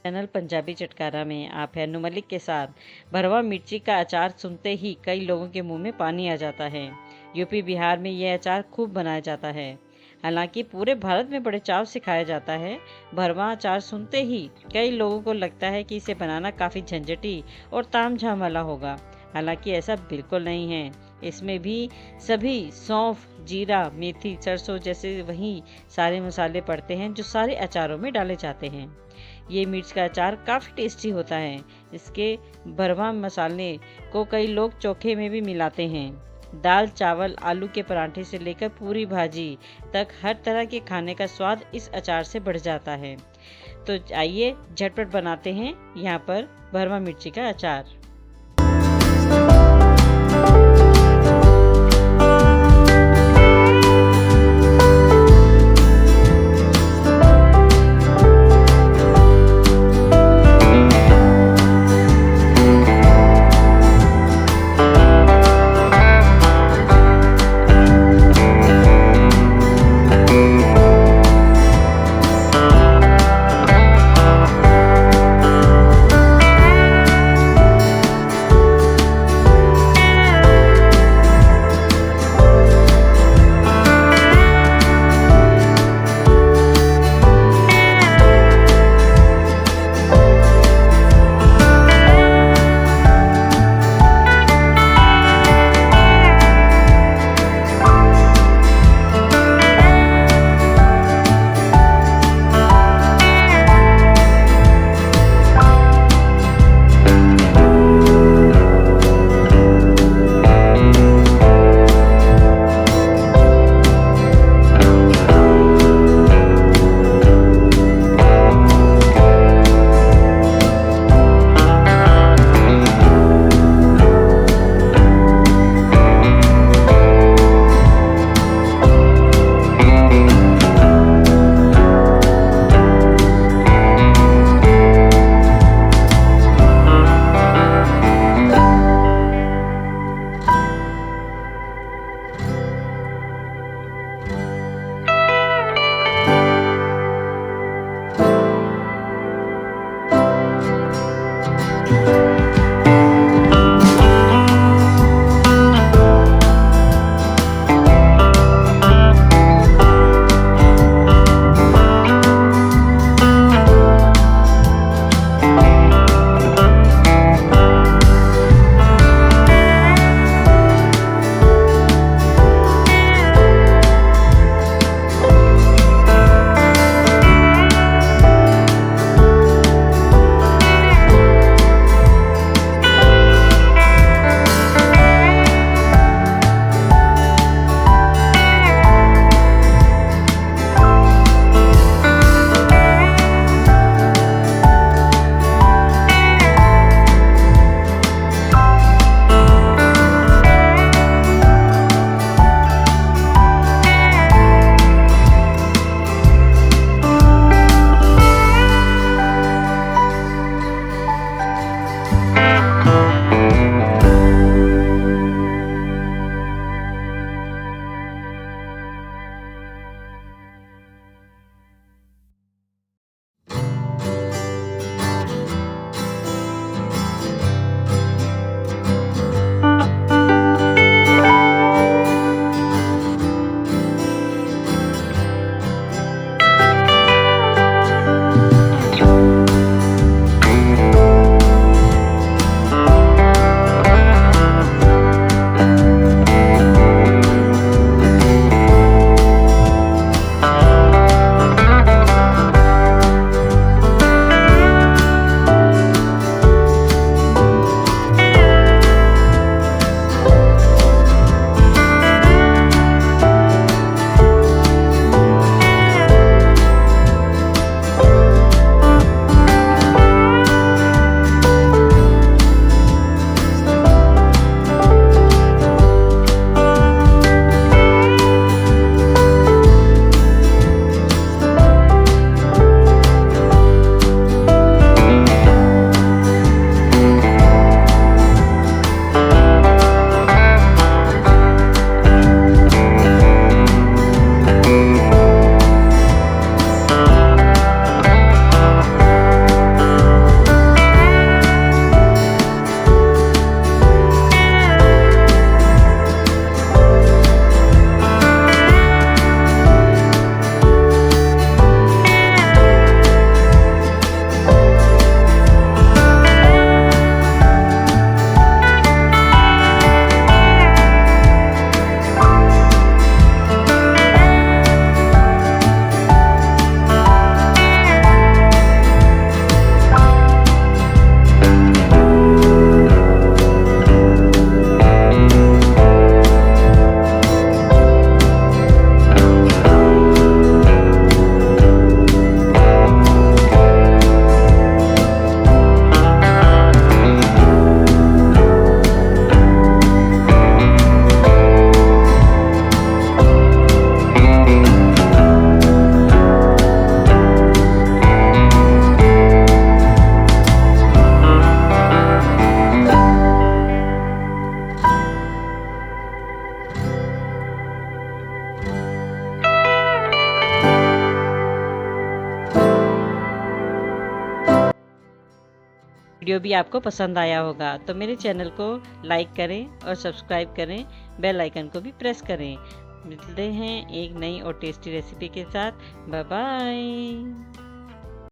Channel Punjabi चटकारा में आप है मलिक के साथ। भरवा मिर्ची का अचार सुनते ही कई लोगों के मुंह में पानी आ जाता है। यूपी बिहार में यह अचार खूब बनाया जाता है। हालांकि पूरे भारत में बड़े चाव से खाया जाता है। भरवा अचार सुनते ही कई लोगों को लगता है कि इसे बनाना काफ़ी झंझटी और तामझाम वाला होगा। हालांकि ऐसा बिल्कुल नहीं है। इसमें भी सभी सौंफ, जीरा, मेथी, सरसों जैसे वही सारे मसाले पड़ते हैं जो सारे अचारों में डाले जाते हैं। ये मिर्च का अचार काफ़ी टेस्टी होता है। इसके भरवा मसाले को कई लोग चोखे में भी मिलाते हैं। दाल, चावल, आलू के पराठे से लेकर पूरी भाजी तक हर तरह के खाने का स्वाद इस अचार से बढ़ जाता है। तो आइए झटपट बनाते हैं यहाँ पर भरवा मिर्ची का अचार। वीडियो भी आपको पसंद आया होगा। तो मेरे चैनल को लाइक करें और सब्सक्राइब करें, बेल आइकन को भी प्रेस करें। मिलते हैं एक नई और टेस्टी रेसिपी के साथ। Bye bye.